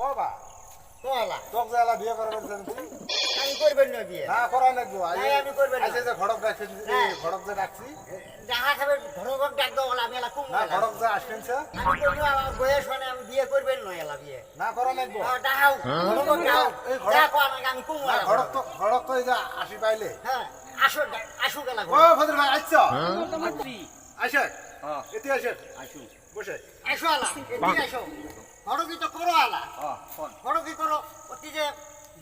বাবা তোলা তোক যালা বিয়ে করবেন তুমি আমি করবেন না বিয়ে না করা লাগবো নাই, আমি করবেন না। আজকে যে ঘড়ক ডাকছি হ্যাঁ। ঘড়ক যে ডাকছি যাহা খাবে ঘরক ডাক দাও আমি এলা কুম না ঘড়ক যে আসবেন আমি করবো আমার বয়স হয় না, আমি বিয়ে করবেন না এলা বিয়ে না করা লাগবো ডাহাও ঘরক ডাও এই ঘরক- যা কর আমি কুম না ঘড়ক তো এই যে আসি পাইলে হ্যাঁ আসো আসো গেলা ও ফজল ভাই আচ্ছা আসে হ্যাঁ এতে আসে আসু বসে আসো আলা এদিকে আসো ঘরকি তো করো আলা হ্যাঁ ফোন ঘরকি করো অতি যে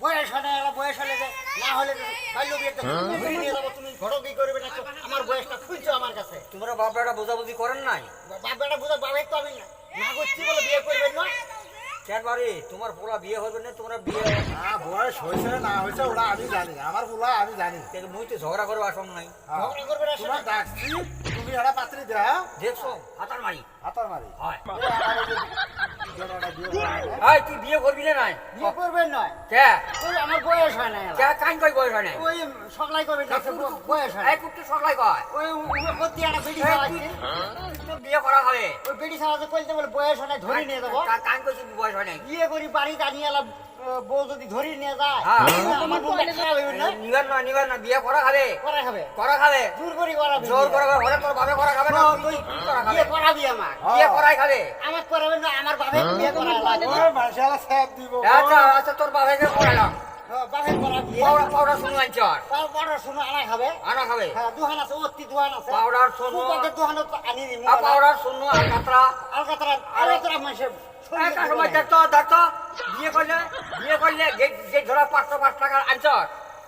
বয়স হয় না এলা বয়স হলে যে না হলে যে বাল্য বিয়েতে ঘুরে নিয়ে যাবো তুমি ঘরকি করবে না আমার বয়সটা খুঁজছো আমার কাছে তোমরা বাপ বেটা বোঝাবুঝি করেন নাই বাপ বেটা বুঝা বাবাই তো আমি না করছি বলে বিয়ে করবেন না কেন বাড়ি তোমার পোলা বিয়ে হবে না তোমরা বিয়ে না বয়স হয়েছে না হয়েছে ওটা আমি জানি আমার বুলা আমি জানি মুই তো ঝগড়া করবো আসন নাই ঝগড়া করবে না তোমার ডাকছি তুমি একটা পাত্রী দেয়া দেখছো হাতার মারি হাতার মারি হয় বিয়ে তুই বিয়ে করবি না নাই বিয়ে করবেন নয় কে ওই আমার বয়স হয় না এলা। কে কান কই বয়স হয় নাই ওই সকলাই করবে না বয়স হয় না। এই কুট্টু সকলাই কয় ওই অতি একটা বেডি এই খাওয়া তুই তো বিয়ে করা হবে ওই বেডি খাওয়া যে কইতে বলে বয়স হয় না ধরে নিয়ে যাবো কান কইছি বয়স হয় নাই বিয়ে করি বাড়িতে আনিয়ে এলা বউ যদি ধরে নিয়ে যায় হ্যাঁ। আমার বউটা খারাপ হইবে না নিবার না বিয়ে করা খাবে করা খাবে করা খাবে জোর করি করাবে জোর করা খাবে হলে তোর বাপে করা খাবে না তুই করা খাবে বিয়ে করাবি আমার বিয়ে করাই খাবে আমার করাবে না আমার বাপে বিয়ে করাবে মাসালা সাহেব দিব আচ্ছা আচ্ছা তোর বাপেকে করালাম বাপে করাবি পাউডার পাউডার শুনু আনছর বড় শুনো আনা খাবে আনা খাবে হ্যাঁ দুহান আছে অতি দুহান আছে পাউডার শুনু কুপাতে দুহান আনি দিমু পাউডার শুনু আর কাতরা আলকাতরা মাসে একটা সময় দেখতো বিয়ে করলে গেট ধরা 505 টাকা আনছর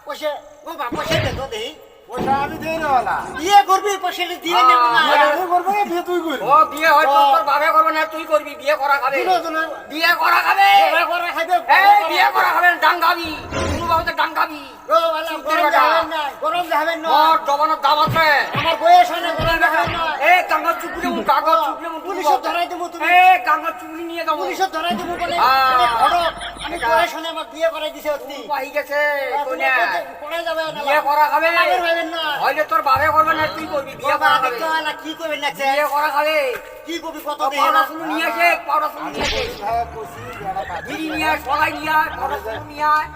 পয়সা ও বাপ পয়সা দে তো দেই ওটা আমি দেই না ওলা বিয়ে করবি পয়সা দিয়ে নেব না আমি করবো না বিয়ে তুই করবি ও বিয়ে হয়তো তোর বাপে করবে না তুই করবি বিয়ে করা খাবে দুনো বিয়ে করা খাবে বিয়ে করা খাইবে এই বিয়ে করা খাবে ডাঙ্গাবি তুমি বাবুতে ডাঙ্গাবি ও বালা গরম যাবেন না গরম যাবেন না মোর জবানের দাম আছে আমার বয়স হয় না গরম যাবেন না এই কাগজ চুপড়ে মুখ কাগজ চুপড়ে মুখ পুলিশে ধরাই দেব তুমি এই কাগজ চুপড়ি নিয়ে যাবো পুলিশে ধরাই দেব বলে হ্যাঁ। ঘর আমি বয়স হয় না আমার বিয়ে করাই দিছে অতি পাই গেছে কোনে পড়াই যাবে না বিয়ে করা খাবে বাপের ভাবেন না হইলে তোর বাপে করবে না তুই করবি বিয়ে বাবা করা খাবে দেখতে হয় না কি করবেন না বিয়ে করা খাবে কি করবি কত দেই পাউডার না শুনু নিয়ে আসে পাউডার শুনু নিয়ে আসে সাহেব কইছি যারা পাত্রী বিড়ি নিয়ে আয় সলাই নিয়ে আয় পাউডার শুনু নিয়ে আয়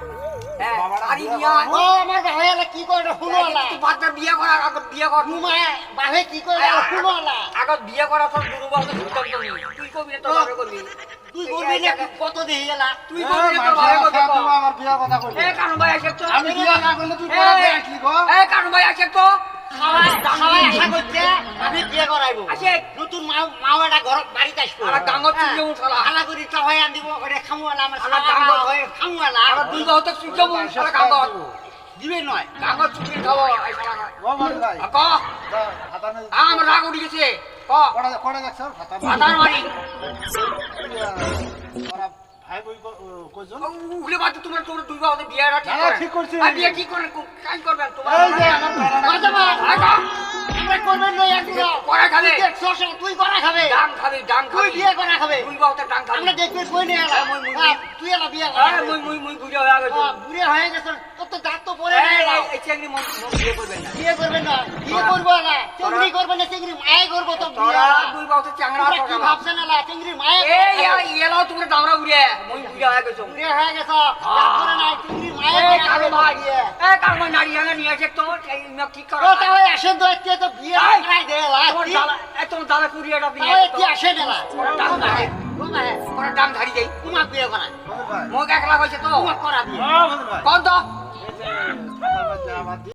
হ্যাঁ শাড়ি নিয়ে আয় ও আমার ভাই আলা কি করে শুনো আলা তুই বাচ্চা বিয়ে করার আগে বিয়ে কর তুমি বাহে কি করে শুনো আলা আগে বিয়ে করা তোর দুর্বল সিদ্ধান্ত নি তুই করবি না তোর বাপে করবি তুই করবি না কত দেই গেলা তুই করবি না তোর বাপে করবি আমার বিয়ে কথা কইলি এই কানু ভাই আসে তো আমি বিয়ে না করলে তুই পড়া দিয়ে আসলি গো এই কানু ভাই আসে তো খাওয়াই আশা করছে আমি বিয়ে করাইবো আসে নতুন মাও একটা ঘর বাড়িতে আসবো আর ডাঙ্গর চুলে উঠলা আলা করি খাওয়াই আন দিব ওরে খামুয়ালা আমার আমার সারা ডাঙ্গর হয় খামুয়ালা আর দুই বহুত চুলে উঠলা কাগজ দিবে নয় কাগজ চুলে খাবো এই শালা ও মারি ভাই ক হাতা নেই আম রাগ উঠে গেছে ক কোড়া যাচ্ছে হাতা মাথার মারি ওরা ভাই বই কইজন উগলে বাদ তোমার তোমরা দুই বাবা বিয়েটা ঠিক না, করে ঠিক করছি। আর বিয়ে ঠিক করে কাজ করবেন তোমার এই যে আমার বাজাবা আমরা করবেন না একদম করা খাবে তুই করা খাবে ডাং খাবে ডাং তুই খাবে বিয়ে করা খাবে দুই বাবা ডাং খাবে আমরা দেখবে কই নিয়ে এলা মুই, মুই, তুই এলা বিয়ে করা আরে মুই বুড়ি হয়ে গেছে বুড়ে হয়ে গেছে তোর তো দাঁত তো পড়ে এই গেল এই চিংড়ি মন বিয়ে করবেন না বিয়ে করবেন না বিয়ে করবো না চিংড়ি করবেন না চিংড়ি মায়ে করবো তো বিয়ে তোরা দুই বাবা চাংড়া তোমরা কি থাকা ভাবছেন না চিংড়ি মায়ে এই এলাও তোমরা দামরা উড়ে মুই বুড়ি হয়ে গেছে বুড়ে হয়ে গেছে রাত করে না চিংড়ি মায়ে এই কারো ভাই বিয়ে এই কারো ভাই নারী আনা নিয়ে আসে তো এই না কি করো ও তাহলে আসেন তো এতে তো বিয়ে এই, করাই দে লা তোমার দাদা এই তোমার দাদা কুড়িয়াটা বিয়ে তাহলে কি আসে না লা ডাং ও খাবে মায়ে ওরা ডাং ধারি দেই তোমার বিয়ে করা ভাই মোক একলা কইছে তো তোমার করা বিয়ে ভাই কোন তো